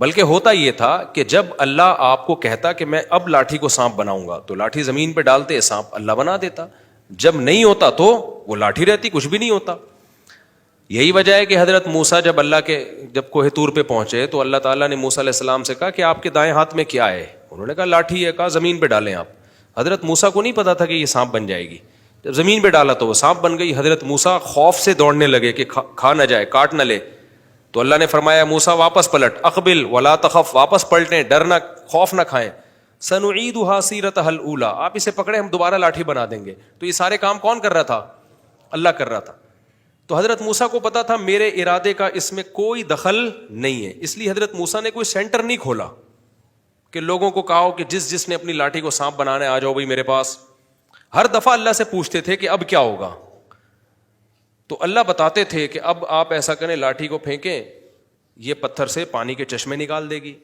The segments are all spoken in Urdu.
بلکہ ہوتا یہ تھا کہ جب اللہ آپ کو کہتا کہ میں اب لاٹھی کو سانپ بناؤں گا تو لاٹھی زمین پہ ڈالتے, سانپ اللہ بنا دیتا. جب نہیں ہوتا تو وہ لاٹھی رہتی, کچھ بھی نہیں ہوتا. یہی وجہ ہے کہ حضرت موسیٰ جب کوہ طور پہ پہنچے تو اللہ تعالیٰ نے موسیٰ علیہ السلام سے کہا کہ آپ کے دائیں ہاتھ میں کیا ہے؟ انہوں نے کہا لاٹھی ہے. کہا زمین پہ ڈالیں آپ. حضرت موسیٰ کو نہیں پتا تھا کہ یہ سانپ بن جائے گی. جب زمین پہ ڈالا تو وہ سانپ بن گئی. حضرت موسیٰ خوف سے دوڑنے لگے کہ کھا نہ جائے, کاٹ نہ لے. تو اللہ نے فرمایا موسیٰ واپس پلٹ, اقبل ولا تخف, واپس پلٹیں, ڈرنا, خوف نہ کھائیں. سنعیدها سیرتها الاولی, آپ اسے پکڑے ہم دوبارہ لاٹھی بنا دیں گے. تو یہ سارے کام کون کر رہا تھا؟ اللہ کر رہا تھا. تو حضرت موسیٰ کو پتا تھا میرے ارادے کا اس میں کوئی دخل نہیں ہے, اس لیے حضرت موسیٰ نے کوئی سینٹر نہیں کھولا کہ لوگوں کو کہا ہو کہ جس نے اپنی لاٹھی کو سانپ بنانا ہے آ جاؤ بھائی میرے پاس. ہر دفعہ اللہ سے پوچھتے تھے کہ اب کیا ہوگا, تو اللہ بتاتے تھے کہ اب آپ ایسا کریں, لاٹھی کو پھینکیں, یہ پتھر سے پانی کے چشمے نکال دے گی.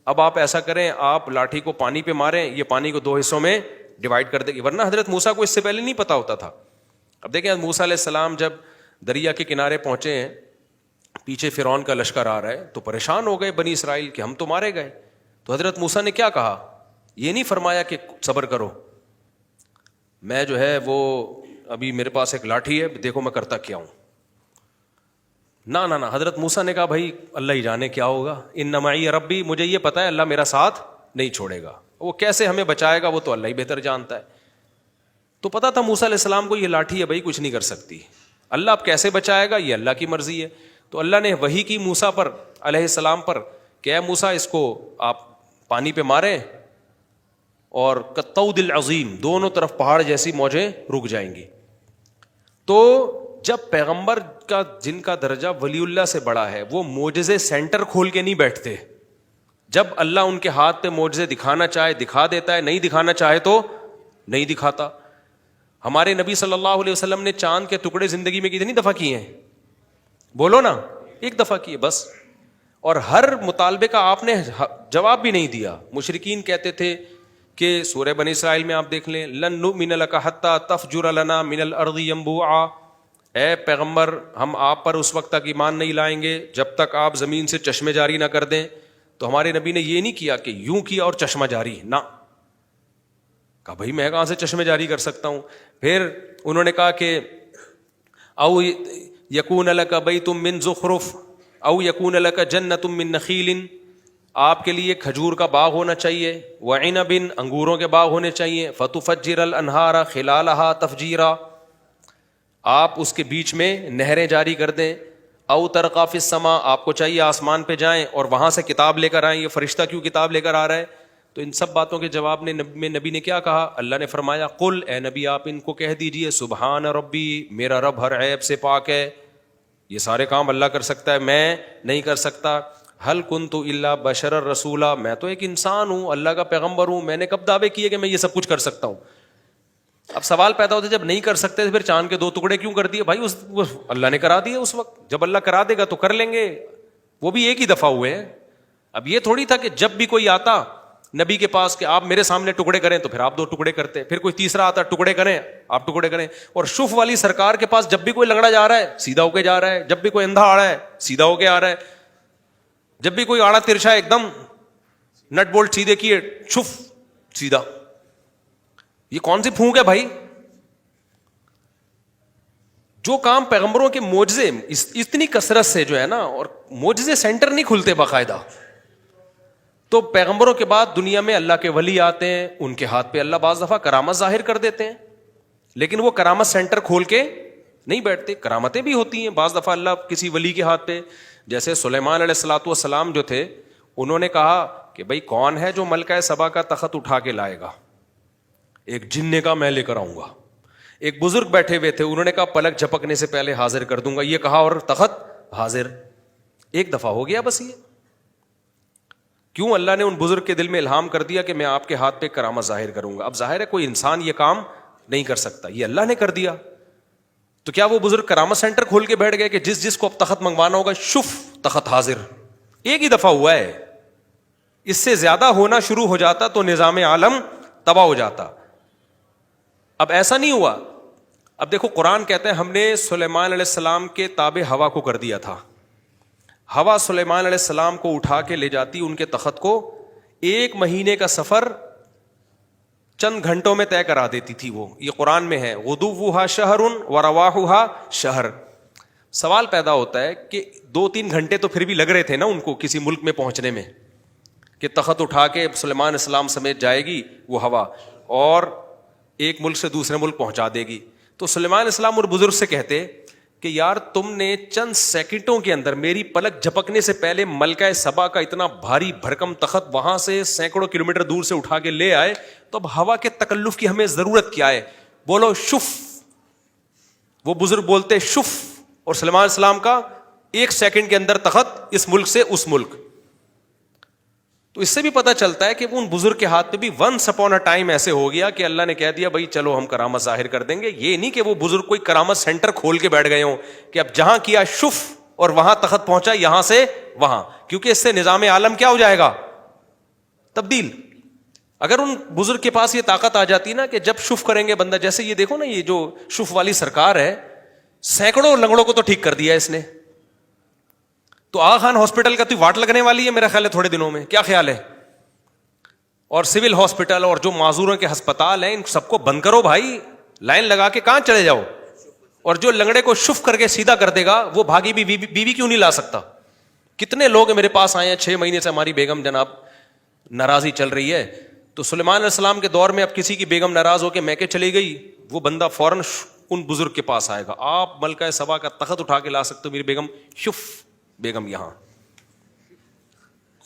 اب آپ ایسا کریں, آپ لاٹھی کو پانی پہ ماریں, یہ پانی کو 2 حصوں میں ڈیوائڈ کر دے گی. ورنہ حضرت موسیٰ کو اس سے پہلے نہیں پتا ہوتا تھا. اب دیکھیں موسیٰ علیہ السلام جب دریا کے کنارے پہنچے ہیں, پیچھے فرعون کا لشکر آ رہا ہے, تو پریشان ہو گئے بنی اسرائیل کہ ہم تو مارے گئے. تو حضرت موسیٰ نے کیا کہا؟ یہ نہیں فرمایا کہ صبر کرو, میں جو ہے وہ ابھی میرے پاس ایک لاٹھی ہے, دیکھو میں کرتا کیا ہوں. نہ حضرت موسیٰ نے کہا بھائی اللہ ہی جانے کیا ہوگا, ان معی ربی, مجھے یہ پتا ہے اللہ میرا ساتھ نہیں چھوڑے گا, وہ کیسے ہمیں بچائے گا وہ تو اللہ ہی بہتر جانتا ہے. تو پتا تھا موسیٰ علیہ السلام کو یہ لاٹھی ہے بھائی کچھ نہیں کر سکتی, اللہ اب کیسے بچائے گا یہ اللہ کی مرضی ہے. تو اللہ نے وحی کی موسیٰ پر علیہ السلام پر کہ اے موسیٰ اس کو آپ پانی پہ ماریں اور کالطود العظیم, دونوں طرف پہاڑ جیسی موجیں رک جائیں گی. تو جب پیغمبر کا جن کا درجہ ولی اللہ سے بڑا ہے وہ معجزے سینٹر کھول کے نہیں بیٹھتے. جب اللہ ان کے ہاتھ پہ معجزے دکھانا چاہے دکھا دیتا ہے, نہیں دکھانا چاہے تو نہیں دکھاتا. ہمارے نبی صلی اللہ علیہ وسلم نے چاند کے ٹکڑے زندگی میں کتنی دفعہ کیے ہیں؟ بولو نا, 1 دفعہ کیے بس. اور ہر مطالبے کا آپ نے جواب بھی نہیں دیا. مشرکین کہتے تھے کہ سورہ بنی اسرائیل میں آپ دیکھ لیں, لن نؤمن لک حتی تفجر لنا من الارض ينبوعا, اے پیغمبر ہم آپ پر اس وقت تک ایمان نہیں لائیں گے جب تک آپ زمین سے چشمے جاری نہ کر دیں. تو ہمارے نبی نے یہ نہیں کیا کہ یوں کیا اور چشمہ جاری, نہ کہا بھائی میں کہاں سے چشمے جاری کر سکتا ہوں. پھر انہوں نے کہا کہ او یکون لک بیت من زخرف او یکون لک جنت من نخیل, آپ کے لیے کھجور کا باغ ہونا چاہیے, وعنب, انگوروں کے باغ ہونے چاہیے, فتفجر الانہار خلالہا تفجیرا, آپ اس کے بیچ میں نہریں جاری کر دیں, او ترقی فی السماء, آپ کو چاہیے آسمان پہ جائیں اور وہاں سے کتاب لے کر آئیں. یہ فرشتہ کیوں کتاب لے کر آ رہا ہے؟ تو ان سب باتوں کے جواب میں نبی نے کیا کہا؟ اللہ نے فرمایا قل, اے نبی آپ ان کو کہہ دیجئے سبحان ربی, میرا رب ہر عیب سے پاک ہے, یہ سارے کام اللہ کر سکتا ہے, میں نہیں کر سکتا. حل کنت الا بشر رسولا, میں تو ایک انسان ہوں, اللہ کا پیغمبر ہوں, میں نے کب دعوے کیے کہ میں یہ سب کچھ کر سکتا ہوں؟ اب سوال پیدا ہوتا ہے جب نہیں کر سکتے تو پھر چاند کے 2 ٹکڑے کیوں کر دیے؟ بھائی اللہ نے کرا دیے اس وقت, جب اللہ کرا دے گا تو کر لیں گے, وہ بھی ایک ہی دفعہ ہوئے ہیں. اب یہ تھوڑی تھا کہ جب بھی کوئی آتا نبی کے پاس کہ آپ میرے سامنے ٹکڑے کریں تو پھر آپ 2 ٹکڑے کرتے, پھر کوئی تیسرا آتا ٹکڑے کریں آپ ٹکڑے کریں. اور شف والی سرکار کے پاس جب بھی کوئی لنگڑا جا رہا ہے سیدھا ہو کے جا رہا ہے, جب بھی کوئی اندھا آ رہا ہے سیدھا ہو کے آ رہا ہے, جب بھی کوئی آڑا ترچھا ایک دم نٹ بولٹ سیدھے کیے شف سیدھا. یہ کون سی پھونک ہے بھائی؟ جو کام پیغمبروں کے معجزے اتنی کثرت سے جو ہے نا, اور معجزے سینٹر نہیں کھلتے باقاعدہ. تو پیغمبروں کے بعد دنیا میں اللہ کے ولی آتے ہیں, ان کے ہاتھ پہ اللہ بعض دفعہ کرامت ظاہر کر دیتے ہیں, لیکن وہ کرامت سینٹر کھول کے نہیں بیٹھتے. کرامتیں بھی ہوتی ہیں بعض دفعہ اللہ کسی ولی کے ہاتھ پہ, جیسے سلیمان علیہ الصلوۃ والسلام جو تھے, انہوں نے کہا کہ بھائی کون ہے جو ملکہ سبا کا تخت اٹھا کے لائے گا؟ ایک جن نے کہا میں لے کر آؤں گا. ایک بزرگ بیٹھے ہوئے تھے, انہوں نے کہا پلک جھپکنے سے پہلے حاضر کر دوں گا. یہ کہا اور تخت حاضر. 1 دفعہ ہو گیا بس. یہ کیوں اللہ نے ان بزرگ کے دل میں الہام کر دیا کہ میں آپ کے ہاتھ پہ کرامت ظاہر کروں گا. اب ظاہر ہے کوئی انسان یہ کام نہیں کر سکتا, یہ اللہ نے کر دیا. تو کیا وہ بزرگ کرامت سینٹر کھول کے بیٹھ گئے کہ جس کو اب تخت منگوانا ہوگا شف تخت حاضر؟ 1 ہی دفعہ ہوا ہے. اس سے زیادہ ہونا شروع ہو جاتا تو نظام عالم تباہ ہو جاتا. اب ایسا نہیں ہوا. اب دیکھو قرآن کہتے ہیں ہم نے سلیمان علیہ السلام کے تابع ہوا کو کر دیا تھا. ہوا سلیمان علیہ السلام کو اٹھا کے لے جاتی ان کے تخت کو, 1 مہینے کا سفر چند گھنٹوں میں طے کرا دیتی تھی وہ. یہ قرآن میں ہے, غدوها شہر ورواحها شہر. سوال پیدا ہوتا ہے کہ 2-3 گھنٹے تو پھر بھی لگ رہے تھے نا ان کو کسی ملک میں پہنچنے میں, کہ تخت اٹھا کے سلیمان علیہ السلام سمیت جائے گی وہ ہوا اور ایک ملک سے دوسرے ملک پہنچا دے گی. تو سلیمان علیہ السلام اور بزرگ سے کہتے کہ یار تم نے چند سیکنڈوں کے اندر میری پلک جھپکنے سے پہلے ملکہ سبا کا اتنا بھاری بھرکم تخت وہاں سے سینکڑوں کلومیٹر دور سے اٹھا کے لے آئے, تو اب ہوا کے تکلف کی ہمیں ضرورت کیا ہے؟ بولو شف. وہ بزرگ بولتے شف, اور سلیمان علیہ السلام کا 1 سیکنڈ کے اندر تخت اس ملک سے اس ملک. تو اس سے بھی پتہ چلتا ہے کہ ان بزرگ کے ہاتھ میں بھی ونس اپون اے ٹائم ایسے ہو گیا کہ اللہ نے کہہ دیا بھائی چلو ہم کرامت ظاہر کر دیں گے. یہ نہیں کہ وہ بزرگ کوئی کرامت سینٹر کھول کے بیٹھ گئے ہوں کہ اب جہاں کیا شف اور وہاں تخت پہنچا, یہاں سے وہاں, کیونکہ اس سے نظام عالم کیا ہو جائے گا؟ تبدیل. اگر ان بزرگ کے پاس یہ طاقت آ جاتی نا کہ جب شف کریں گے بندہ, جیسے یہ دیکھو نا یہ جو شف والی سرکار ہے, سینکڑوں لنگڑوں کو تو ٹھیک کر دیا اس نے. تو آغا خان ہاسپٹل کا تو واٹ لگنے والی ہے میرا خیال ہے تھوڑے دنوں میں, کیا خیال ہے؟ اور سول ہاسپٹل اور جو معذوروں کے ہسپتال ہیں ان سب کو بند کرو بھائی, لائن لگا کے کہاں چلے جاؤ. اور جو لنگڑے کو شف کر کے سیدھا کر دے گا وہ بھاگی بھی بیوی کیوں نہیں لا سکتا؟ کتنے لوگ میرے پاس آئے ہیں 6 مہینے سے ہماری بیگم جناب ناراضی چل رہی ہے. تو سلیمان علیہ السلام کے دور میں اب کسی کی بیگم ناراض ہو کے میکے چلی گئی, وہ بندہ فوراً ان بزرگ کے پاس آئے گا, آپ ملکہ سبا کا تخت اٹھا کے لا سکتے ہو, میری بیگم شف بیگم یہاں.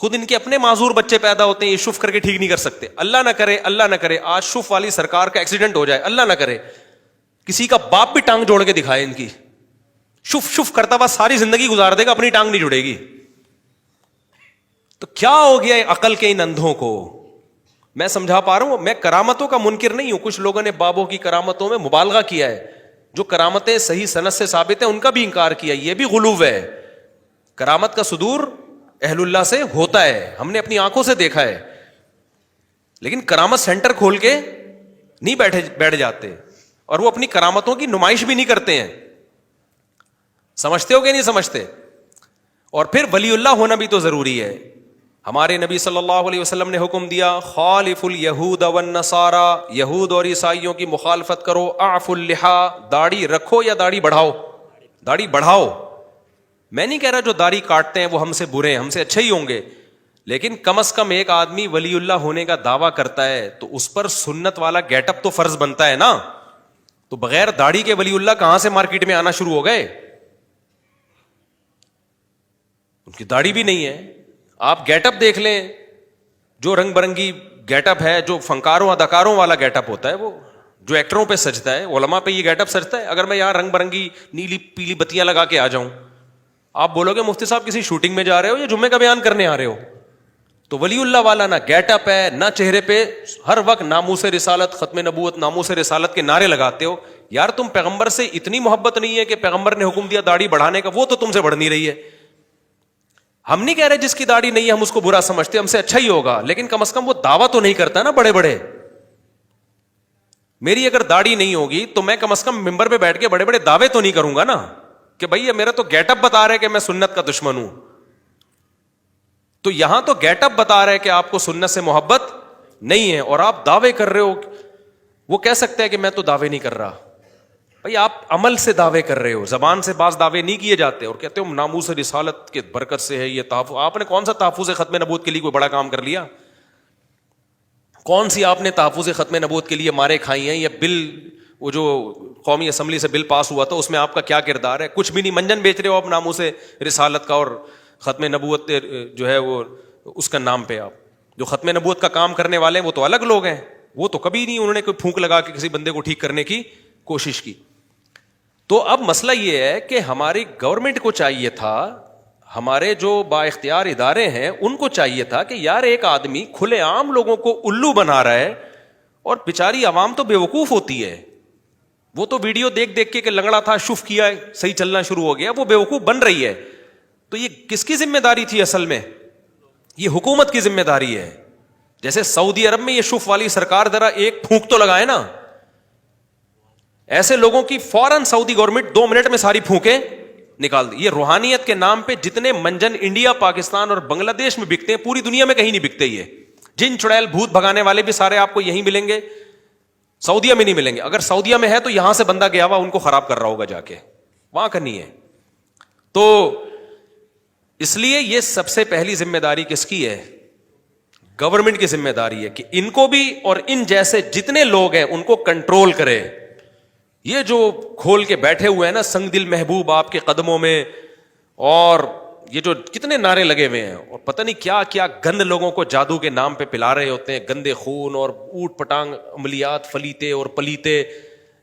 خود ان کے اپنے معذور بچے پیدا ہوتے ہیں, یہ شف کر کے ٹھیک نہیں کر سکتے. اللہ نہ کرے آج شف والی سرکار کا ایکسیڈنٹ ہو جائے, اللہ نہ کرے کسی کا باپ بھی ٹانگ جوڑ کے دکھائے ان کی, شف کرتا ہوا ساری زندگی گزار دے گا, اپنی ٹانگ نہیں جڑے گی. تو کیا ہو گیا عقل کے ان اندھوں کو؟ میں سمجھا پا رہا ہوں, میں کرامتوں کا منکر نہیں ہوں. کچھ لوگوں نے بابوں کی کرامتوں میں مبالغہ کیا ہے, جو کرامتیں صحیح سند سے ثابت ہیں ان کا بھی انکار کیا, یہ بھی غلو ہے. کرامت کا صدور اہل اللہ سے ہوتا ہے, ہم نے اپنی آنکھوں سے دیکھا ہے, لیکن کرامت سینٹر کھول کے نہیں بیٹھ جاتے, اور وہ اپنی کرامتوں کی نمائش بھی نہیں کرتے ہیں. سمجھتے ہو کہ نہیں سمجھتے؟ اور پھر ولی اللہ ہونا بھی تو ضروری ہے. ہمارے نبی صلی اللہ علیہ وسلم نے حکم دیا خالف الیہود والنصارى, یہود اور عیسائیوں کی مخالفت کرو. اعفوا اللحى, داڑھی رکھو یا داڑھی بڑھاؤ؟ داڑھی بڑھاؤ. میں نہیں کہہ رہا جو داڑھی کاٹتے ہیں وہ ہم سے برے ہیں, ہم سے اچھے ہی ہوں گے, لیکن کم از کم ایک آدمی ولی اللہ ہونے کا دعویٰ کرتا ہے تو اس پر سنت والا گیٹ اپ تو فرض بنتا ہے نا. تو بغیر داڑھی کے ولی اللہ کہاں سے مارکیٹ میں آنا شروع ہو گئے؟ ان کی داڑھی بھی نہیں ہے. آپ گیٹ اپ دیکھ لیں, جو رنگ برنگی گیٹ اپ ہے, جو فنکاروں اداکاروں والا گیٹ اپ ہوتا ہے, وہ جو ایکٹروں پہ سجتا ہے, علماء پہ یہ گیٹ اپ سجتا ہے. اگر میں یہاں رنگ برنگی نیلی پیلی بتیاں لگا کے آ جاؤں, آپ بولو گے مفتی صاحب کسی شوٹنگ میں جا رہے ہو یا جمعے کا بیان کرنے آ رہے ہو؟ تو ولی اللہ والا نہ گیٹ اپ ہے نہ چہرے پہ ہر وقت ناموس رسالت, ختم نبوت, ناموس رسالت کے نعرے لگاتے ہو. یار تم پیغمبر سے اتنی محبت نہیں ہے کہ پیغمبر نے حکم دیا داڑھی بڑھانے کا, وہ تو تم سے بڑھ نہیں رہی ہے. ہم نہیں کہہ رہے جس کی داڑھی نہیں ہے ہم اس کو برا سمجھتے, ہم سے اچھا ہی ہوگا, لیکن کم از کم وہ دعویٰ تو نہیں کرتا نا بڑے بڑے. میری اگر داڑھی نہیں ہوگی تو میں کم از کم ممبر پہ بیٹھ کے بڑے بڑے دعوے تو نہیں کروں گا نا کہ بھائی میرا تو گیٹ اپ بتا رہے کہ میں سنت کا دشمن ہوں. تو یہاں تو گیٹ اپ بتا رہے کہ آپ کو سنت سے محبت نہیں ہے, اور آپ دعوے کر رہے ہو. وہ کہہ سکتے ہیں کہ میں تو دعوے نہیں کر رہا. بھائی آپ عمل سے دعوے کر رہے ہو, زبان سے بعض دعوے نہیں کیے جاتے, اور کہتے ہو ناموس رسالت کے برکت سے ہے یہ تحفظ. آپ نے کون سا تحفظ ختم نبوت کے لیے کوئی بڑا کام کر لیا؟ کون سی آپ نے تحفظ ختم نبوت کے لیے مارے کھائی ہیں؟ یا بل, وہ جو قومی اسمبلی سے بل پاس ہوا تھا اس میں آپ کا کیا کردار ہے؟ کچھ بھی نہیں. منجن بیچ رہے ہو آپ ناموس رسالت کا اور ختم نبوت جو ہے وہ اس کا نام پہ. آپ جو ختم نبوت کا کام کرنے والے ہیں وہ تو الگ لوگ ہیں, وہ تو کبھی نہیں انہوں نے کوئی پھونک لگا کے کسی بندے کو ٹھیک کرنے کی کوشش کی. تو اب مسئلہ یہ ہے کہ ہماری گورنمنٹ کو چاہیے تھا, ہمارے جو با اختیار ادارے ہیں ان کو چاہیے تھا کہ یار ایک آدمی کھلے عام لوگوں کو الو بنا رہا ہے, اور بیچاری عوام تو بیوقوف ہوتی ہے. وہ تو ویڈیو دیکھ دیکھ کے کہ لنگڑا تھا شف کیا ہے صحیح چلنا شروع ہو گیا, وہ بیوقوف بن رہی ہے. تو یہ کس کی ذمہ داری تھی اصل میں؟ یہ حکومت کی ذمہ داری ہے. جیسے سعودی عرب میں یہ شف والی سرکار ذرا ایک پھونک تو لگائے نا, ایسے لوگوں کی فوراً سعودی گورنمنٹ 2 منٹ میں ساری پھونکیں نکال دی. یہ روحانیت کے نام پہ جتنے منجن انڈیا, پاکستان اور بنگلہ دیش میں بکتے ہیں, پوری دنیا میں کہیں نہیں بکتے. یہ جن چڑیل بھوت بھگانے والے بھی سارے آپ کو یہیں ملیں گے, سعودیہ میں نہیں ملیں گے. اگر سعودیہ میں ہے تو یہاں سے بندہ گیا ہوا ان کو خراب کر رہا ہوگا جا کے, وہاں کا نہیں ہے. تو اس لیے یہ سب سے پہلی ذمہ داری کس کی ہے؟ گورنمنٹ کی ذمہ داری ہے کہ ان کو بھی اور ان جیسے جتنے لوگ ہیں ان کو کنٹرول کرے. یہ جو کھول کے بیٹھے ہوئے ہیں نا سنگ دل محبوب آپ کے قدموں میں, اور یہ جو کتنے نعرے لگے ہوئے ہیں, اور پتہ نہیں کیا کیا گند لوگوں کو جادو کے نام پہ پلا رہے ہوتے ہیں, گندے خون اور اوٹ پٹانگ عملیات فلیتے اور پلیتے,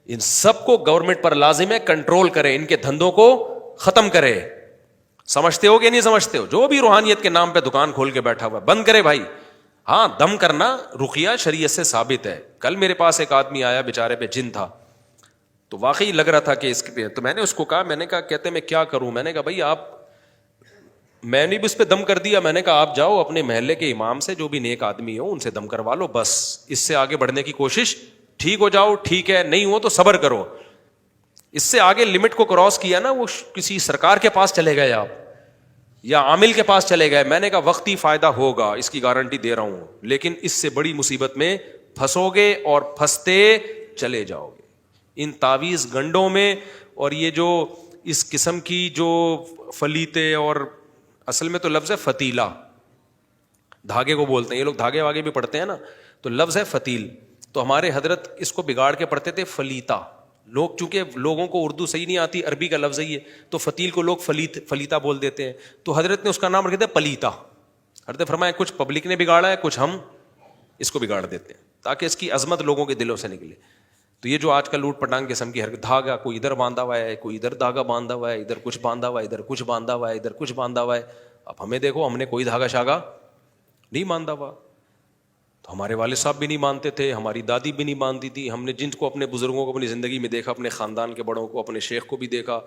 ان سب کو گورنمنٹ پر لازم ہے کنٹرول کرے, ان کے دھندوں کو ختم کرے. سمجھتے ہو کہ نہیں سمجھتے ہو؟ جو بھی روحانیت کے نام پہ دکان کھول کے بیٹھا ہوا بند کرے بھائی. ہاں دم کرنا رقیہ شریعت سے ثابت ہے. کل میرے پاس ایک آدمی آیا, بیچارے پہ جن تھا, تو واقعی لگ رہا تھا کہ اس پہ, تو میں نے اس کو کہا, میں نے کہا کہتے میں کیا کروں, میں نے کہا بھائی آپ, میں نے بھی اس پہ دم کر دیا, میں نے کہا آپ جاؤ اپنے محلے کے امام سے جو بھی نیک آدمی ہو ان سے دم کروا لو, بس اس سے آگے بڑھنے کی کوشش, ٹھیک ہو جاؤ ٹھیک ہے, نہیں ہو تو صبر کرو. اس سے آگے لمٹ کو کراس کیا نا, وہ کسی سرکار کے پاس چلے گئے آپ یا عامل کے پاس چلے گئے. میں نے کہا وقتی فائدہ ہوگا, اس کی گارنٹی دے رہا ہوں, لیکن اس سے بڑی مصیبت میں پھنسو گے اور پھنستے چلے جاؤ گے ان تعویذ گنڈوں میں. اور یہ جو اس قسم کی جو فلیتے, اور اصل میں تو لفظ ہے فتیلہ, دھاگے کو بولتے ہیں یہ لوگ, دھاگے واگے بھی پڑھتے ہیں نا, تو لفظ ہے فتیل. تو ہمارے حضرت اس کو بگاڑ کے پڑھتے تھے فلیتا. لوگ چونکہ لوگوں کو اردو صحیح نہیں آتی, عربی کا لفظ ہے یہ, تو فتیل کو لوگ فلیتا بول دیتے ہیں. تو حضرت نے اس کا نام رکھا تھا پلیتا. حضرت فرمایا کچھ پبلک نے بگاڑا ہے, کچھ ہم اس کو بگاڑ دیتے ہیں تاکہ اس کی عظمت لوگوں کے دلوں سے نکلے. تو یہ جو آج کل لوٹ پٹانگ قسم کی حرکت, دھاگا کوئی ادھر باندھا ہوا ہے, کوئی ادھر دھاگا باندھا ہوا ہے, ادھر کچھ باندھا ہوا ہے, ادھر کچھ باندھا ہوا ہے, ادھر کچھ باندھا ہوا ہے. اب ہمیں دیکھو, ہم نے کوئی دھاگا شاگا نہیں باندھا ہوا, تو ہمارے والد صاحب بھی نہیں مانتے تھے, ہماری دادی بھی نہیں مانتی تھی. ہم نے جن کو اپنے بزرگوں کو اپنی زندگی میں دیکھا, اپنے خاندان کے بڑوں کو, اپنے شیخ کو بھی دیکھا,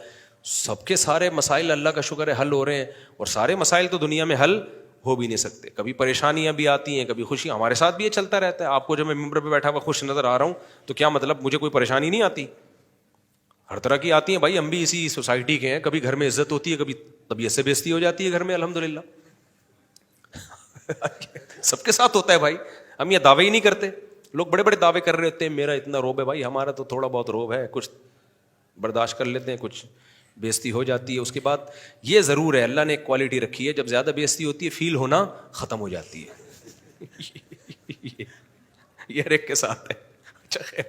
سب کے سارے مسائل اللہ کا شکر ہے حل ہو رہے ہیں. اور سارے مسائل تو دنیا میں حل ہو بھی نہیں سکتے, کبھی پریشانیاں بھی آتی ہیں, کبھی خوشیاں. ہمارے ساتھ بھی یہ چلتا رہتا ہے. آپ کو جب میں ممبر پہ بیٹھا ہوا خوش نظر آ رہا ہوں تو کیا مطلب مجھے کوئی پریشانی نہیں آتی؟ ہر طرح کی آتی ہیں بھائی, ہم بھی اسی سوسائٹی کے ہیں. کبھی گھر میں عزت ہوتی ہے, کبھی طبیعت سے بےزتی ہو جاتی ہے گھر میں, الحمدللہ سب کے ساتھ ہوتا ہے بھائی. ہم یہ دعوے ہی نہیں کرتے, لوگ بڑے بڑے دعوے کر رہے ہوتے ہیں میرا اتنا روب ہے. بھائی ہمارا تو تھوڑا بہت روب ہے, کچھ برداشت کر لیتے ہیں, کچھ بےزتی ہو جاتی ہے. اس کے بعد یہ ضرور ہے اللہ نے ایک کوالٹی رکھی ہے, جب زیادہ بےزتی ہوتی ہے فیل ہونا ختم ہو جاتی ہے. یہ ہر ایک کے ساتھ ہے. اچھا خیر,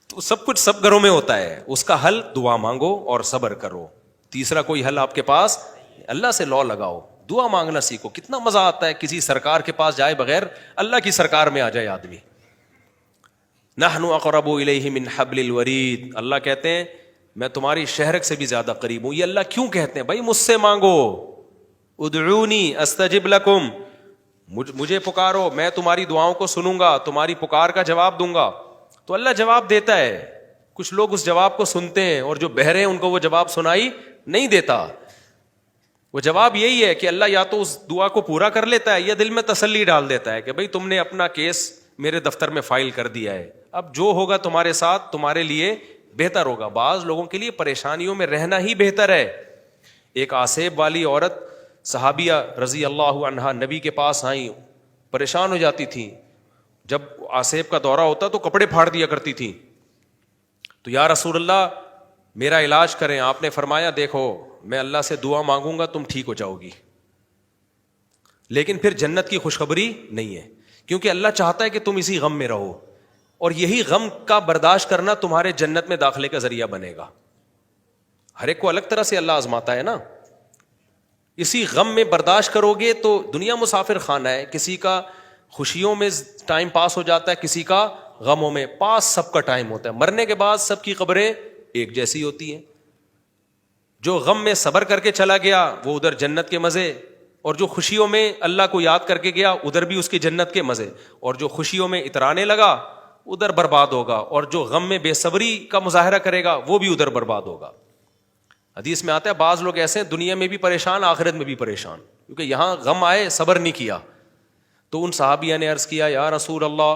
تو سب کچھ سب گھروں میں ہوتا ہے. اس کا حل دعا مانگو اور صبر کرو. تیسرا کوئی حل آپ کے پاس, اللہ سے لو لگاؤ, دعا مانگنا سیکھو. کتنا مزہ آتا ہے کسی سرکار کے پاس جائے بغیر اللہ کی سرکار میں آ جائے آدمی. نحن اقرب الیہ من حبل الورید, اللہ کہتے ہیں میں تمہاری شہرک سے بھی زیادہ قریب ہوں. یہ اللہ کیوں کہتے ہیں بھائی؟ مجھ سے مانگو, ادعونی استجب لکم, مجھے پکارو میں تمہاری دعاؤں کو سنوں گا, تمہاری پکار کا جواب دوں گا. تو اللہ جواب دیتا ہے. کچھ لوگ اس جواب کو سنتے ہیں اور جو بہرے ہیں ان کو وہ جواب سنائی نہیں دیتا. وہ جواب یہی ہے کہ اللہ یا تو اس دعا کو پورا کر لیتا ہے یا دل میں تسلی ڈال دیتا ہے کہ بھائی تم نے اپنا کیس میرے دفتر میں فائل کر دیا ہے, اب جو ہوگا تمہارے ساتھ تمہارے لیے بہتر ہوگا. بعض لوگوں کے لیے پریشانیوں میں رہنا ہی بہتر ہے. ایک آسیب والی عورت صحابیہ رضی اللہ عنہا نبی کے پاس آئیں, پریشان ہو جاتی تھیں. جب آسیب کا دورہ ہوتا تو کپڑے پھاڑ دیا کرتی تھیں. تو یا رسول اللہ میرا علاج کریں. آپ نے فرمایا دیکھو میں اللہ سے دعا مانگوں گا تم ٹھیک ہو جاؤ گی, لیکن پھر جنت کی خوشخبری نہیں ہے, کیونکہ اللہ چاہتا ہے کہ تم اسی غم میں رہو, اور یہی غم کا برداشت کرنا تمہارے جنت میں داخلے کا ذریعہ بنے گا. ہر ایک کو الگ طرح سے اللہ آزماتا ہے نا. اسی غم میں برداشت کرو گے تو دنیا مسافر خانہ ہے, کسی کا خوشیوں میں ٹائم پاس ہو جاتا ہے, کسی کا غموں میں. پاس سب کا ٹائم ہوتا ہے, مرنے کے بعد سب کی قبریں ایک جیسی ہوتی ہیں. جو غم میں صبر کر کے چلا گیا وہ ادھر جنت کے مزے, اور جو خوشیوں میں اللہ کو یاد کر کے گیا ادھر بھی اس کی جنت کے مزے, اور جو خوشیوں میں اترانے لگا ادھر برباد ہوگا, اور جو غم میں بے صبری کا مظاہرہ کرے گا وہ بھی ادھر برباد ہوگا. حدیث میں آتا ہے بعض لوگ ایسے ہیں دنیا میں بھی پریشان آخرت میں بھی پریشان, کیونکہ یہاں غم آئے صبر نہیں کیا. تو ان صحابیہ نے عرض کیا یا رسول اللہ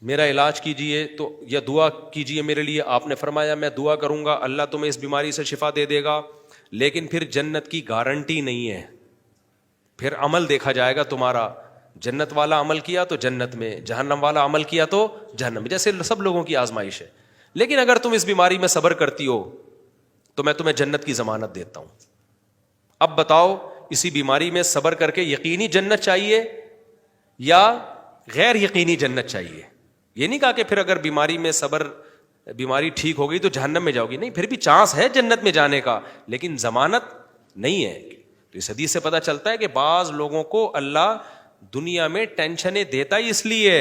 میرا علاج کیجئے تو یا دعا کیجئے میرے لیے. آپ نے فرمایا میں دعا کروں گا اللہ تمہیں اس بیماری سے شفا دے دے گا, لیکن پھر جنت کی گارنٹی نہیں ہے, پھر عمل دیکھا جائے گا تمہارا. جنت والا عمل کیا تو جنت میں, جہنم والا عمل کیا تو جہنم میں, جیسے سب لوگوں کی آزمائش ہے. لیکن اگر تم اس بیماری میں صبر کرتی ہو تو میں تمہیں جنت کی ضمانت دیتا ہوں. اب بتاؤ اسی بیماری میں صبر کر کے یقینی جنت چاہیے یا غیر یقینی جنت چاہیے؟ یہ نہیں کہا کہ پھر اگر بیماری میں صبر, بیماری ٹھیک ہو گئی تو جہنم میں جاؤ گی, نہیں, پھر بھی چانس ہے جنت میں جانے کا, لیکن ضمانت نہیں ہے. تو اس حدیث سے پتہ چلتا ہے کہ بعض لوگوں کو اللہ دنیا میں ٹینشنیں دیتا ہی اس لیے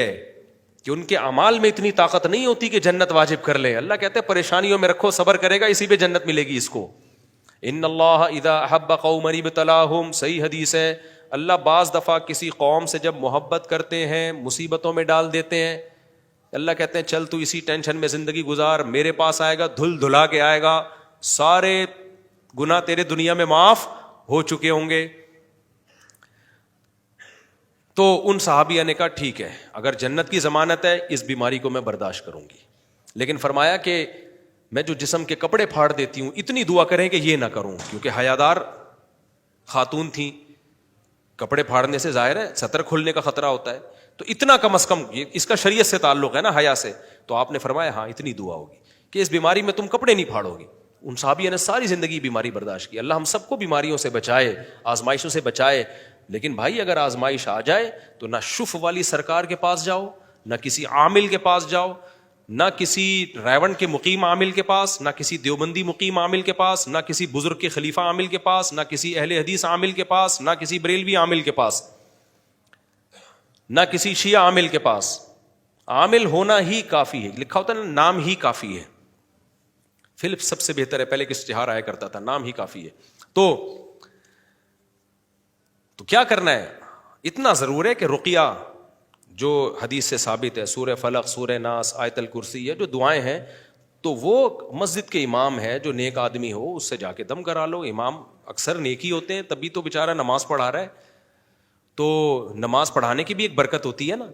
کہ ان کے اعمال میں اتنی طاقت نہیں ہوتی کہ جنت واجب کر لے. اللہ کہتے ہیں پریشانیوں میں رکھو, صبر کرے گا اسی پہ جنت ملے گی اس کو. ان اللہ اذا احب قوما ابتلاہم, صحیح حدیث ہے, اللہ بعض دفعہ کسی قوم سے جب محبت کرتے ہیں مصیبتوں میں ڈال دیتے ہیں. اللہ کہتے ہیں چل تو اسی ٹینشن میں زندگی گزار, میرے پاس آئے گا دھل دھلا کے آئے گا, سارے گناہ تیرے دنیا میں معاف ہو چکے ہوں گے. تو ان صحابیہ نے کہا ٹھیک ہے اگر جنت کی ضمانت ہے اس بیماری کو میں برداشت کروں گی, لیکن فرمایا کہ میں جو جسم کے کپڑے پھاڑ دیتی ہوں اتنی دعا کریں کہ یہ نہ کروں, کیونکہ حیادار خاتون تھیں, کپڑے پھاڑنے سے ظاہر ہے سطر کھلنے کا خطرہ ہوتا ہے, تو اتنا کم از کم, اس کا شریعت سے تعلق ہے نا, حیا سے. تو آپ نے فرمایا ہاں اتنی دعا ہوگی کہ اس بیماری میں تم کپڑے نہیں پھاڑو گی. ان صحابیہ نے ساری زندگی بیماری برداشت کی. اللہ ہم سب کو بیماریوں سے بچائے, آزمائشوں سے بچائے. لیکن بھائی اگر آزمائش آ جائے تو نہ شف والی سرکار کے پاس جاؤ, نہ کسی عامل کے پاس جاؤ, نہ کسی ریون کے مقیم عامل کے پاس, نہ کسی دیوبندی مقیم عامل کے پاس, نہ کسی بزرگ کے خلیفہ عامل کے پاس, نہ کسی اہل حدیث عامل کے پاس, نہ کسی بریلوی عامل کے پاس, نہ کسی شیعہ عامل کے پاس. عامل ہونا ہی کافی ہے, لکھا ہوتا ہے نا نام ہی کافی ہے. فلپ سب سے بہتر ہے, پہلے ایک اشتہار آیا کرتا تھا نام ہی کافی ہے. تو کیا کرنا ہے, اتنا ضرور ہے کہ رقیہ جو حدیث سے ثابت ہے, سورہ فلق, سورہ ناس, آیت الکرسی, یہ جو دعائیں ہیں تو وہ مسجد کے امام ہے جو نیک آدمی ہو اس سے جا کے دم کرا لو. امام اکثر نیکی ہوتے ہیں تبھی تو بیچارہ نماز پڑھا رہا ہے, تو نماز پڑھانے کی بھی ایک برکت ہوتی ہے نا.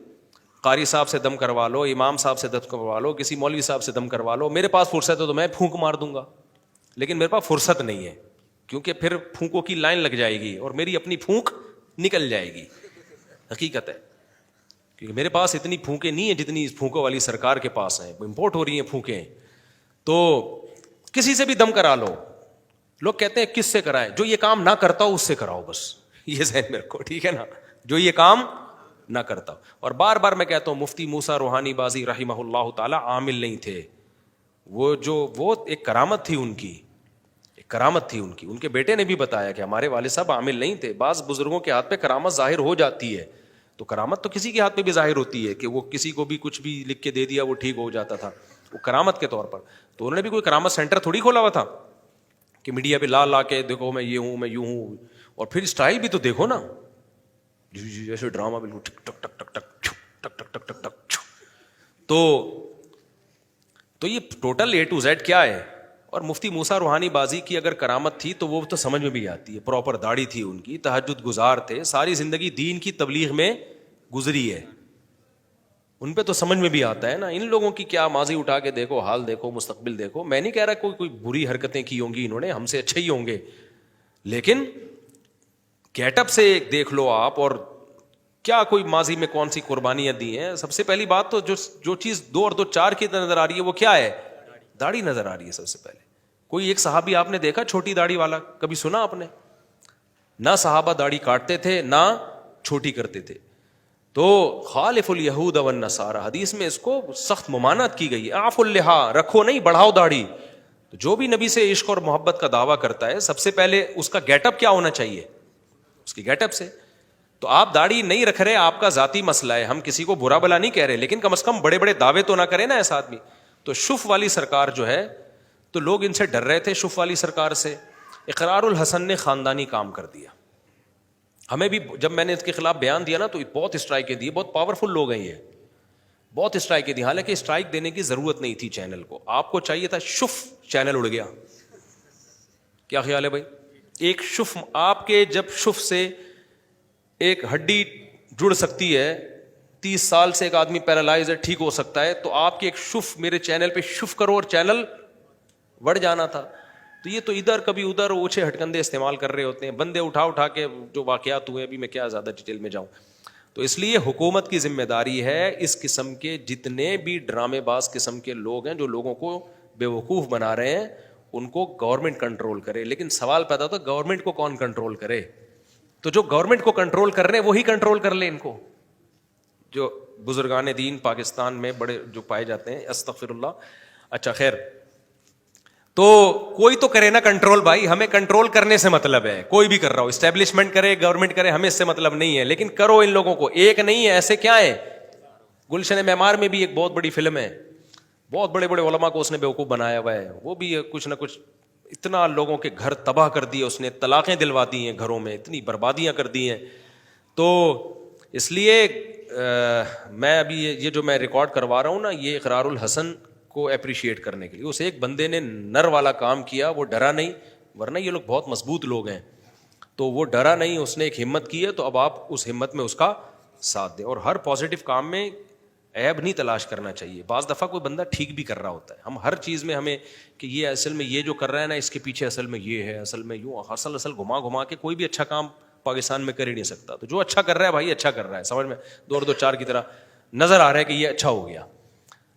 قاری صاحب سے دم کروا لو, امام صاحب سے دم کروا لو, کسی مولوی صاحب سے دم کروا لو. میرے پاس فرصت ہے تو میں پھونک مار دوں گا, لیکن میرے پاس فرصت نہیں ہے کیونکہ پھر پھونکوں کی لائن لگ جائے گی اور میری اپنی پھونک نکل جائے گی. حقیقت ہے کیونکہ میرے پاس اتنی پھونکیں نہیں ہیں جتنی اس پھونکوں والی سرکار کے پاس ہیں, امپورٹ ہو رہی ہیں پھونکیں. تو کسی سے بھی دم کرا لو. لوگ کہتے ہیں کس سے کرائیں, جو یہ کام نہ کرتا ہو اس سے کراؤ بس, یہ ذہن میں رکھو, ٹھیک ہے نا, جو یہ کام نہ کرتا. اور بار بار میں کہتا ہوں مفتی موسیٰ روحانی بازی رحمہ اللہ تعالی عامل نہیں تھے, وہ ایک کرامت تھی ان کی, کرامت تھی ان کی. ان کے بیٹے نے بھی بتایا کہ ہمارے والد صاحب عامل نہیں تھے. بعض بزرگوں کے ہاتھ پہ کرامت ظاہر ہو جاتی ہے, تو کرامت تو کسی کے ہاتھ پہ بھی ظاہر ہوتی ہے کہ وہ کسی کو بھی کچھ بھی لکھ کے دے دیا وہ ٹھیک ہو جاتا تھا, وہ کرامت کے طور پر. تو انہوں نے بھی کوئی کرامت سینٹر تھوڑی کھولا ہوا تھا کہ میڈیا پہ لا کے دیکھو میں یہ ہوں, میں یوں ہوں. اور پھر اسٹائل بھی تو دیکھو نا, جیسے ڈرامہ بالکل ٹک ٹک ٹک ٹک ٹک ٹک ٹک ٹک ٹک ٹک. تو یہ ٹوٹل اے ٹو زیڈ کیا ہے. اور مفتی موسیٰ روحانی بازی کی اگر کرامت تھی تو وہ تو سمجھ میں بھی آتی ہے. پراپر داڑھی تھی ان کی, تہجد گزار تھے, ساری زندگی دین کی تبلیغ میں گزری ہے, ان پہ تو سمجھ میں بھی آتا ہے نا. ان لوگوں کی کیا ماضی اٹھا کے دیکھو, حال دیکھو, مستقبل دیکھو. میں نہیں کہہ رہا کوئی بری حرکتیں کی ہوں گی انہوں نے, ہم سے اچھے ہی ہوں گے, لیکن گیٹ اپ سے دیکھ لو آپ, اور کیا کوئی ماضی میں کون سی قربانیاں دی ہیں. سب سے پہلی بات تو جو چیز 2 اور 2 4 کی نظر آ رہی ہے وہ کیا ہے, داڑھی نظر آ رہی ہے سب سے پہلے. کوئی ایک صحابی آپ نے دیکھا چھوٹی داڑھی والا, کبھی سنا آپ نے؟ نہ صحابہ داڑھی کاٹتے تھے نہ چھوٹی کرتے تھے. تو خالف الیہود والنصارى, حدیث میں اس کو سخت ممانعت کی گئی ہے. اعفوا اللحى, رکھو نہیں بڑھاؤ داڑھی. تو جو بھی نبی سے عشق اور محبت کا دعویٰ کرتا ہے سب سے پہلے اس کا گیٹ اپ کیا ہونا چاہیے, اس کی گیٹ اپ سے. تو آپ داڑھی نہیں رکھ رہے, آپ کا ذاتی مسئلہ ہے, ہم کسی کو برا بلا نہیں کہہ رہے, لیکن کم از کم بڑے بڑے دعوے تو نہ کرے نا ایسا آدمی. تو شف والی سرکار جو ہے, تو لوگ ان سے ڈر رہے تھے شف والی سرکار سے. اقرار الحسن نے خاندانی کام کر دیا. ہمیں بھی جب میں نے اس کے خلاف بیان دیا نا تو بہت اسٹرائکیں دی, بہت پاورفل لوگ ہیں یہ, بہت اسٹرائکیں دی. حالانکہ اسٹرائک دینے کی ضرورت نہیں تھی چینل کو, آپ کو چاہیے تھا شف, چینل اڑ گیا. کیا خیال ہے بھائی؟ ایک شف, آپ کے جب شف سے ایک ہڈی جڑ سکتی ہے 30 سال سے ایک آدمی پیرالائز ہے, ٹھیک ہو سکتا ہے, تو آپ کے ایک شف میرے چینل پہ شف کرو اور چینل بڑھ جانا تھا. تو یہ تو ادھر کبھی ادھر اوچھے ہٹکندے استعمال کر رہے ہوتے ہیں, بندے اٹھا کے جو واقعات ہوئے, ابھی میں کیا زیادہ ڈیٹیل میں جاؤں. تو اس لیے حکومت کی ذمہ داری ہے اس قسم کے جتنے بھی ڈرامے باز قسم کے لوگ ہیں جو لوگوں کو بیوقوف بنا رہے ہیں, ان کو گورنمنٹ کنٹرول کرے. لیکن سوال پیدا ہوتا ہے گورنمنٹ کو کون کنٹرول کرے؟ تو جو گورنمنٹ کو کنٹرول کر رہے ہیں وہی کنٹرول کر لیں ان کو. جو بزرگان دین پاکستان میں بڑے جو پائے جاتے ہیں, استغفر اللہ. اچھا خیر, تو کوئی تو کرے نا کنٹرول بھائی, ہمیں کنٹرول کرنے سے مطلب ہے, کوئی بھی کر رہا ہو, اسٹیبلشمنٹ کرے گورنمنٹ کرے, ہمیں اس سے مطلب نہیں ہے, لیکن کرو ان لوگوں کو. ایک نہیں ہے, ایسے کیا ہے. گلشن معمار میں بھی ایک بہت بڑی فلم ہے, بہت بڑے بڑے علماء کو اس نے بیوقوف بنایا ہوا ہے, وہ بھی کچھ نہ کچھ اتنا لوگوں کے گھر تباہ کر دیے اس نے, طلاقیں دلوا دی ہیں گھروں میں, اتنی بربادیاں کر دی ہیں. تو اس لیے میں ابھی یہ جو میں ریکارڈ کروا رہا ہوں نا, یہ اقرار الحسن کو اپریشیٹ کرنے کے لیے. اس ایک بندے نے نر والا کام کیا, وہ ڈرا نہیں, ورنہ یہ لوگ بہت مضبوط لوگ ہیں, تو وہ ڈرا نہیں, اس نے ایک ہمت کی ہے. تو اب آپ اس ہمت میں اس کا ساتھ دیں, اور ہر پازیٹیو کام میں عیب نہیں تلاش کرنا چاہیے. بعض دفعہ کوئی بندہ ٹھیک بھی کر رہا ہوتا ہے, ہم ہر چیز میں ہمیں کہ یہ اصل میں یہ جو کر رہا ہے نا, اس کے پیچھے اصل میں یہ ہے, اصل میں یوں, اصل گھما کے کوئی بھی اچھا کام پاکستان میں کر ہی نہیں سکتا. تو جو اچھا کر رہا ہے بھائی اچھا کر رہا ہے, سمجھ میں 2-2-4 کی طرح نظر آ رہا ہے کہ یہ اچھا ہو گیا.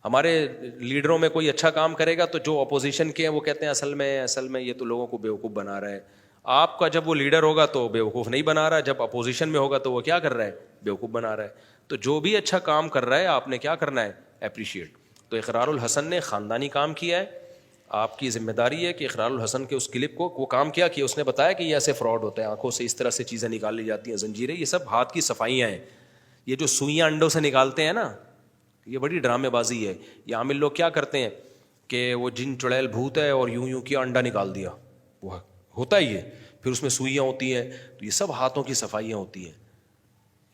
ہمارے لیڈروں میں کوئی اچھا کام کرے گا تو جو اپوزیشن کے ہیں وہ کہتے ہیں اصل میں یہ تو لوگوں کو بیوقوف بنا رہا ہے. آپ کا جب وہ لیڈر ہوگا تو بیوقوف نہیں بنا رہا, جب اپوزیشن میں ہوگا تو وہ کیا کر رہا ہے, بیوقوف بنا رہا ہے. تو جو بھی اچھا کام کر رہا ہے آپ نے کیا کرنا ہے, اپریشیٹ. تو اقرار الحسن نے خاندانی کام کیا ہے, آپ کی ذمہ داری ہے کہ اقرار الحسن کے اس کلپ کو وہ کام کیا اس نے بتایا کہ یہ ایسے فراڈ ہوتا ہے, آنکھوں سے اس طرح سے چیزیں نکال لی جاتی ہیں, زنجیریں, یہ سب ہاتھ کی صفائیاں ہیں. یہ جو سوئیاں انڈوں سے نکالتے ہیں نا, یہ بڑی ڈرامے بازی ہے. یہ عامل لوگ کیا کرتے ہیں کہ وہ جن چڑیل بھوت ہے اور یوں کیا انڈا نکال دیا, وہ ہوتا ہی ہے, پھر اس میں سوئیاں ہوتی ہیں. تو یہ سب ہاتھوں کی صفائیاں ہوتی ہیں,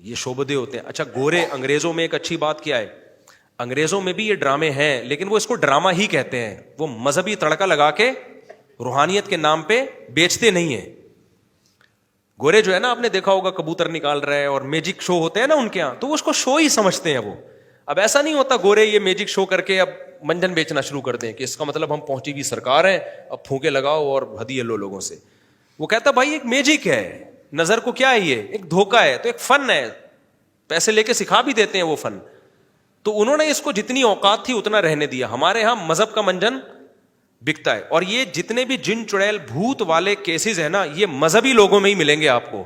یہ شعبدے ہوتے ہیں. اچھا گورے انگریزوں میں ایک اچھی بات کیا ہے, انگریزوں میں بھی یہ ڈرامے ہیں, لیکن وہ اس کو ڈرامہ ہی کہتے ہیں. وہ مذہبی تڑکا لگا کے روحانیت کے نام پہ بیچتے نہیں ہیں. گورے جو ہے نا, آپ نے دیکھا ہوگا کبوتر نکال رہے ہیں اور میجک شو ہوتے ہیں نا ان کے یہاں, تو اس کو شو ہی سمجھتے ہیں وہ. اب ایسا نہیں ہوتا گورے یہ میجک شو کر کے اب منجن بیچنا شروع کر دیں کہ اس کا مطلب ہم پہنچی ہوئی سرکار ہیں, اب پھونکے لگاؤ اور ہدیے لو لوگوں سے. وہ کہتا بھائی ایک میجک ہے, نظر کو کیا ہے, یہ ایک دھوکہ ہے, تو ایک فن ہے, پیسے لے کے سکھا بھی دیتے ہیں وہ فن. تو انہوں نے اس کو جتنی اوقات تھی اتنا رہنے دیا. ہمارے ہاں مذہب کا منجن بکتا ہے, اور یہ جتنے بھی جن چڑیل بھوت والے کیسز ہیں نا, یہ مذہبی لوگوں میں ہی ملیں گے آپ کو.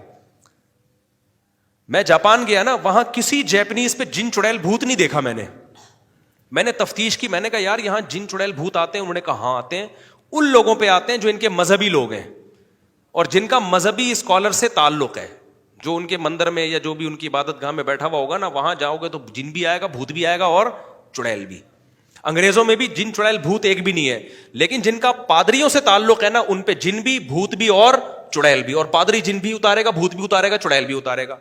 میں جاپان گیا نا, وہاں کسی جیپنیز پہ جن چڑیل بھوت نہیں دیکھا میں نے تفتیش کی, میں نے کہا یار یہاں جن چڑیل بھوت آتے ہیں؟ انہوں نے کہا ہاں آتے ہیں. ان لوگوں پہ آتے ہیں جو ان کے مذہبی لوگ ہیں اور جن کا مذہبی اسکالر سے تعلق ہے, جو ان کے مندر میں یا جو بھی ان کی عبادت گاہ میں بیٹھا ہوا ہوگا نا, وہاں جاؤ گے تو جن بھی آئے گا, بھوت بھی آئے گا اور چڑیل بھی. انگریزوں میں بھی جن چڑیل بھوت ایک بھی نہیں ہے, لیکن جن کا پادریوں سے تعلق ہے نا, ان پہ جن بھی, بھوت بھی اور چڑیل بھی, اور پادری جن بھی اتارے گا, بھوت بھی اتارے گا, چڑیل بھی اتارے گا.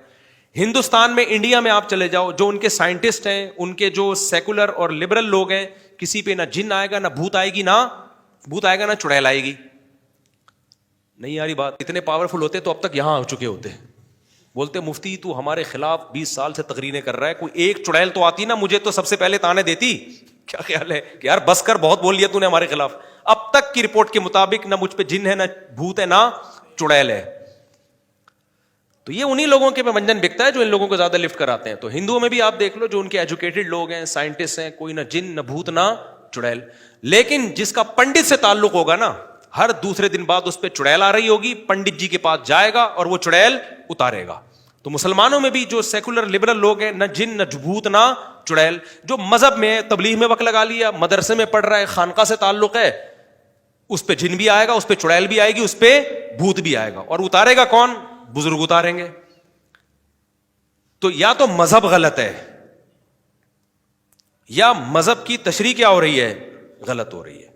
ہندوستان میں, انڈیا میں آپ چلے جاؤ, جو ان کے سائنٹسٹ ہیں, ان کے جو سیکولر اور لبرل لوگ ہیں, کسی پہ نہ جن آئے گا, نہ بھوت آئے گی, نہ چڑیل آئے گی. نہیں یاری بات, اتنے پاورفل ہوتے تو اب تک یہاں آ چکے ہوتے. بولتے مفتی تو ہمارے خلاف 20 سال سے تقریریں کر رہا ہے, کوئی ایک چڑیل تو آتی نا, مجھے تو سب سے پہلے تانے دیتی. کیا خیال ہے کہ یار بس کر, بہت بول لیا تو نے ہمارے خلاف. اب تک کی رپورٹ کے مطابق نہ مجھ پہ جن ہے, نہ بھوت ہے, نہ چڑیل ہے. تو یہ انہی لوگوں کے پہ منجن بکتا ہے جو ان لوگوں کو زیادہ لفٹ کراتے ہیں. تو ہندوؤں میں بھی آپ دیکھ لو, جو ان کے ایجوکیٹڈ لوگ ہیں, سائنٹسٹ ہیں, کوئی نہ جن, نہ بھوت, نہ چڑیل. لیکن جس کا پنڈت سے تعلق ہوگا نا, ہر دوسرے دن بعد اس پہ چڑیل آ رہی ہوگی, پنڈت جی کے پاس جائے گا اور وہ چڑیل اتارے گا. تو مسلمانوں میں بھی جو سیکولر لبرل لوگ ہیں, نہ جن, نہ بھوت, نہ چڑیل. جو مذہب میں تبلیغ میں وقت لگا لیا, مدرسے میں پڑھ رہا ہے, خانقاہ سے تعلق ہے, اس پہ جن بھی آئے گا, اس پہ چڑیل بھی آئے گی, اس پہ بھوت بھی آئے گا. اور اتارے گا کون؟ بزرگ اتاریں گے. تو یا تو مذہب غلط ہے, یا مذہب کی تشریح کیا ہو رہی ہے, غلط ہو رہی ہے.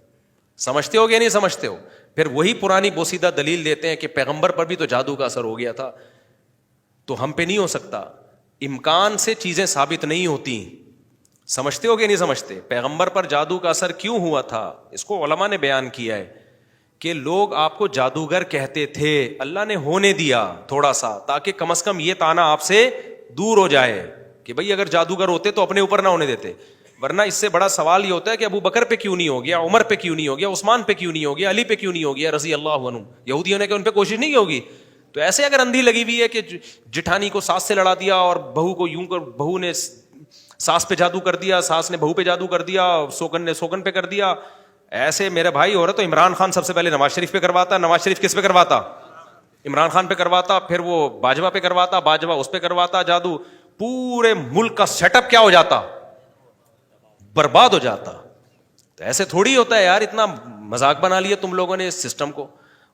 سمجھتے ہو گیا نہیں سمجھتے ہو؟ پھر وہی پرانی بوسیدہ دلیل دیتے ہیں کہ پیغمبر پر بھی تو جادو کا اثر ہو گیا تھا, تو ہم پہ نہیں ہو سکتا. امکان سے چیزیں ثابت نہیں ہوتی. سمجھتے ہو گیا نہیں سمجھتے؟ پیغمبر پر جادو کا اثر کیوں ہوا تھا, اس کو علماء نے بیان کیا ہے کہ لوگ آپ کو جادوگر کہتے تھے, اللہ نے ہونے دیا تھوڑا سا, تاکہ کم از کم یہ تانا آپ سے دور ہو جائے. کہ بھئی اگر جادوگر ہوتے تو اپنے اوپر نہ ہونے دیتے. ورنہ اس سے بڑا سوال یہ ہوتا ہے کہ ابو بکر پہ کیوں نہیں ہو گیا, عمر پہ کیوں نہیں ہو گیا, عثمان پہ کیوں نہیں ہو گیا, علی پہ کیوں نہیں ہو گیا رضی اللہ عنہ. یہودیوں نے کہ ان پہ کوشش نہیں ہوگی. تو ایسے اگر اندھی لگی ہوئی ہے کہ جٹھانی کو ساس سے لڑا دیا اور بہو کو یوں کر, بہو نے ساس پہ جادو کر دیا, ساس نے بہو پہ جادو کر دیا, سوکن نے سوکن پہ کر دیا, ایسے میرے بھائی ہو رہا تو عمران خان سب سے پہلے نواز شریف پہ کرواتا, نواز شریف کس پہ کرواتا, عمران خان پہ کرواتا, پھر وہ باجوہ پہ کرواتا, باجوہ اس پہ کرواتا جادو, پورے ملک کا سیٹ اپ کیا ہو جاتا, برباد ہو جاتا. تو ایسے تھوڑی ہوتا ہے یار, اتنا مذاق بنا لیا تم لوگوں نے اس سسٹم کو.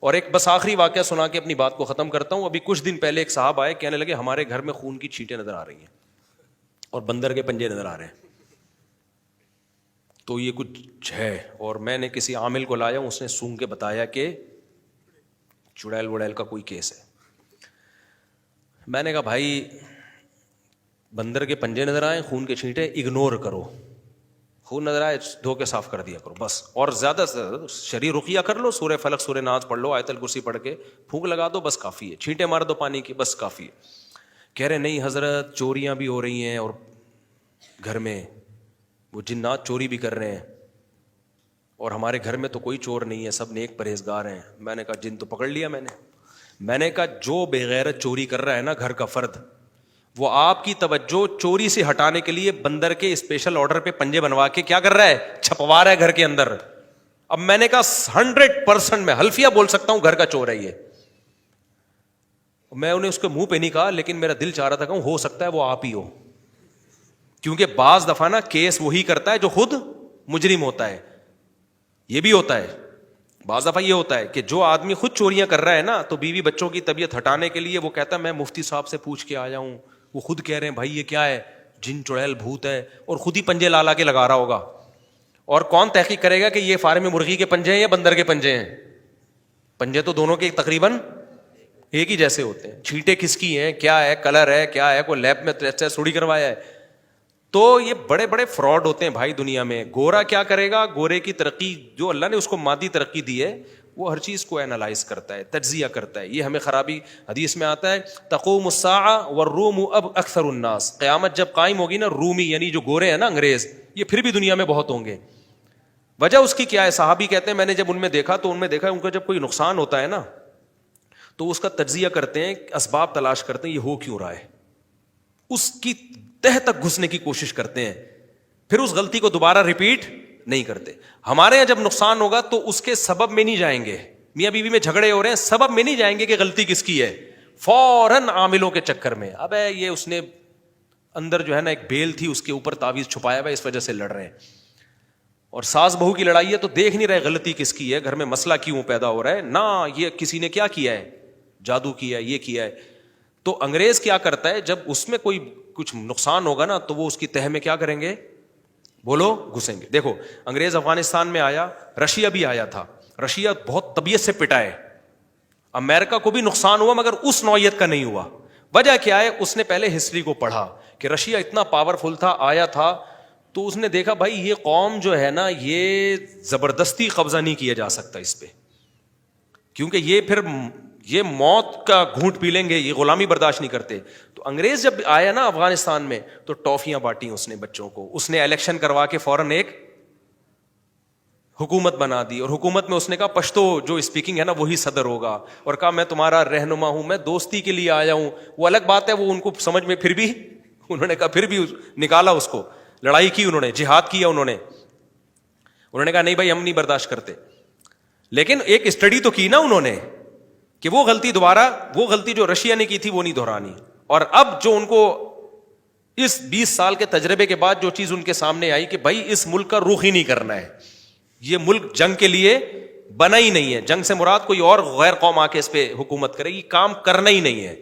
اور ایک بس آخری واقعہ سنا کے اپنی بات کو ختم کرتا ہوں. ابھی کچھ دن پہلے ایک صاحب آئے, کہنے لگے ہمارے گھر میں خون کی چھینٹیں نظر آ رہی ہیں اور بندر کے پنجے نظر آ رہے ہیں, تو یہ کچھ ہے. اور میں نے کسی عامل کو لایا, اس نے سونگ کے بتایا کہ چڑیل وڑیل کا کوئی کیس ہے. میں نے کہا بھائی بندر کے پنجے نظر آئے, خون کے چھینٹے, اگنور کرو. خون نظر آئے دھو کے صاف کر دیا کرو بس. اور زیادہ سے زیادہ شرعی رقیہ کر لو, سورہ فلق سورہ ناس پڑھ لو, آیت الکرسی پڑھ کے پھونک لگا دو, بس کافی ہے. چھینٹے مار دو پانی کی, بس کافی ہے. کہہ رہے نہیں حضرت, چوریاں بھی ہو رہی ہیں اور گھر میں وہ جنات چوری بھی کر رہے ہیں, اور ہمارے گھر میں تو کوئی چور نہیں ہے, سب نیک پرہیزگار ہیں. میں نے کہا جن تو پکڑ لیا میں نے کہا جو بے غیرت چوری کر رہا ہے نا گھر کا فرد, وہ آپ کی توجہ چوری سے ہٹانے کے لیے بندر کے اسپیشل آرڈر پہ پنجے بنوا کے کیا کر رہا ہے, چھپوا رہا ہے گھر کے اندر. اب میں نے کہا 100% میں حلفیہ بول سکتا ہوں گھر کا چور ہے یہ. میں انہیں اس کے منہ پہ نہیں کہا, لیکن میرا دل چاہ رہا تھا کہ ہو سکتا ہے وہ آپ ہی ہو, کیونکہ بعض دفعہ نا کیس وہی کرتا ہے جو خود مجرم ہوتا ہے. یہ بھی ہوتا ہے بعض دفعہ, یہ ہوتا ہے کہ جو آدمی خود چوریاں کر رہا ہے نا, تو بیوی بچوں کی طبیعت ہٹانے کے لیے وہ کہتا ہے میں مفتی صاحب سے پوچھ کے آیا ہوں, وہ خود کہہ رہے ہیں بھائی یہ کیا ہے, جن چڑیل بھوت ہے, اور خود ہی پنجے لا کے لگا رہا ہوگا. اور کون تحقیق کرے گا کہ یہ فارم مرغی کے پنجے ہیں یا بندر کے پنجے ہیں؟ پنجے تو دونوں کے تقریباً ایک ہی جیسے ہوتے ہیں. چھینٹے کس کی ہیں, کیا ہے, کلر ہے, کیا ہے, کوئی لیب میں تھوڑی کروایا ہے. تو یہ بڑے بڑے فراڈ ہوتے ہیں بھائی دنیا میں. گورا کیا کرے گا, گورے کی ترقی جو اللہ نے اس کو مادی ترقی دی ہے, وہ ہر چیز کو اینالائز کرتا ہے, تجزیہ کرتا ہے. یہ ہمیں خرابی, حدیث میں آتا ہے تقوم الساعہ والروم اب اکثر الناس, قیامت جب قائم ہوگی نا, رومی یعنی جو گورے ہیں نا انگریز, یہ پھر بھی دنیا میں بہت ہوں گے. وجہ اس کی کیا ہے؟ صحابی کہتے ہیں میں نے جب ان میں دیکھا تو ان میں دیکھا ان کو جب کوئی نقصان ہوتا ہے نا تو اس کا تجزیہ کرتے ہیں, اسباب تلاش کرتے ہیں, یہ ہو کیوں رہا ہے, اس کی تہ تک گھسنے کی کوشش کرتے ہیں, پھر اس غلطی کو دوبارہ ریپیٹ نہیں کرتے. ہمارے یہاں جب نقصان ہوگا تو اس کے سبب میں نہیں جائیں گے, میاں بیوی میں جھگڑے ہو رہے ہیں, سبب میں نہیں جائیں گے کہ غلطی کس کی ہے, فوراً عاملوں کے چکر میں, اب یہ اس نے اندر جو ہے نا ایک بیل تھی اس کے اوپر تعویذ چھپایا ہوا, اس وجہ سے لڑ رہے ہیں. اور ساس بہو کی لڑائی ہے تو دیکھ نہیں رہے غلطی کس کی ہے, گھر میں مسئلہ کیوں پیدا ہو رہا ہے, نہ یہ کسی نے کیا کیا ہے, جادو کیا ہے, یہ کیا ہے. تو انگریز کیا کرتا ہے, جب اس میں کوئی کچھ نقصان ہوگا نا تو وہ اس کی تہ میں کیا کریں گے, بولو, گھسیں گے. دیکھو انگریز افغانستان میں آیا, رشیا بھی آیا تھا, رشیا بہت طبیعت سے پٹا ہے, امریکہ کو بھی نقصان ہوا مگر اس نوعیت کا نہیں ہوا. وجہ کیا ہے, اس نے پہلے ہسٹری کو پڑھا کہ رشیا اتنا پاورفل تھا, آیا تھا, تو اس نے دیکھا بھائی یہ قوم جو ہے نا یہ زبردستی قبضہ نہیں کیا جا سکتا اس پہ, کیونکہ یہ پھر یہ موت کا گھونٹ پی لیں گے, یہ غلامی برداشت نہیں کرتے. تو انگریز جب آیا نا افغانستان میں تو ٹافیاں بانٹی اس نے بچوں کو, اس نے الیکشن کروا کے فوراً ایک حکومت بنا دی, اور حکومت میں اس نے کہا پشتو جو اسپیکنگ ہے نا وہی صدر ہوگا, اور کہا میں تمہارا رہنما ہوں, میں دوستی کے لیے آیا ہوں. وہ الگ بات ہے, وہ ان کو سمجھ میں پھر بھی انہوں نے کہا, پھر بھی نکالا اس کو, لڑائی کی انہوں نے, جہاد کیا انہوں نے کہا نہیں بھائی ہم نہیں برداشت کرتے. لیکن ایک اسٹڈی تو کی نا انہوں نے کہ وہ غلطی دوبارہ, وہ غلطی جو رشیا نے کی تھی وہ نہیں دہرانی. اور اب جو ان کو اس 20 سال کے تجربے کے بعد جو چیز ان کے سامنے آئی کہ بھائی اس ملک کا رخ ہی نہیں کرنا ہے, یہ ملک جنگ کے لیے بنا ہی نہیں ہے, جنگ سے مراد کوئی اور غیر قوم آ کے اس پہ حکومت کرے گی, کام کرنا ہی نہیں ہے.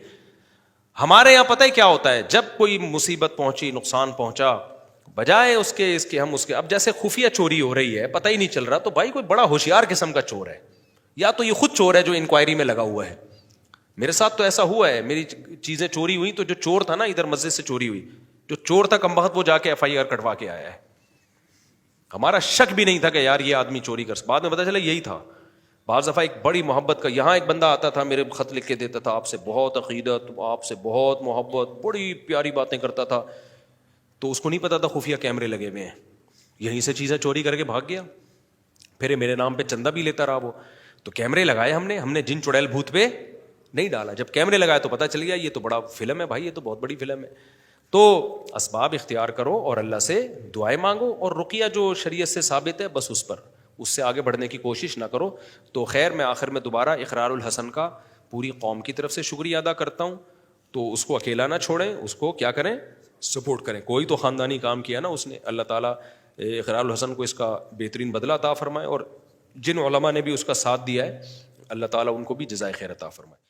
ہمارے یہاں پتہ ہے کیا ہوتا ہے, جب کوئی مصیبت پہنچی, نقصان پہنچا, بجائے اس کے ہم اس کے, اب جیسے خفیہ چوری ہو رہی ہے پتہ ہی نہیں چل رہا, تو بھائی کوئی بڑا ہوشیار قسم کا چور ہے, یا تو یہ خود چور ہے جو انکوائری میں لگا ہوا ہے. میرے ساتھ تو ایسا ہوا ہے, میری چیزیں چوری ہوئی تو جو چور تھا نا ادھر مسجد سے چوری ہوئی, جو چور تھا کمبخت وہ جا کے FIR کٹوا کے آیا ہے. ہمارا شک بھی نہیں تھا کہ یار یہ آدمی چوری کر, بعد میں پتا چلا یہی تھا. بعض دفعہ ایک بڑی محبت کا, یہاں ایک بندہ آتا تھا میرے خط لکھ کے دیتا تھا, آپ سے بہت عقیدت, آپ سے بہت محبت, بڑی پیاری باتیں کرتا تھا. تو اس کو نہیں پتا تھا خفیہ کیمرے لگے ہوئے ہیں, یہیں سے چیزیں چوری کر کے بھاگ گیا, پھر میرے نام پہ چندہ بھی لیتا رہا وہ. تو کیمرے لگائے ہم نے جن چڑیل بھوت پہ نہیں ڈالا. جب کیمرے لگائے تو پتا چل گیا یہ تو بڑا فلم ہے بھائی, یہ تو بہت بڑی فلم ہے. تو اسباب اختیار کرو اور اللہ سے دعائیں مانگو, اور رقیہ جو شریعت سے ثابت ہے بس اس سے آگے بڑھنے کی کوشش نہ کرو. تو خیر, میں آخر میں دوبارہ اقرار الحسن کا پوری قوم کی طرف سے شکریہ ادا کرتا ہوں. تو اس کو اکیلا نہ چھوڑیں, اس کو کیا کریں, سپورٹ کریں. کوئی تو خاندانی کام کیا نا اس نے, اللہ تعالیٰ اقرار الحسن کو اس کا بہترین بدلہ عطا فرمائے, اور جن علماء نے بھی اس کا ساتھ دیا ہے اللہ تعالیٰ ان کو بھی جزائے خیر عطا فرمائے.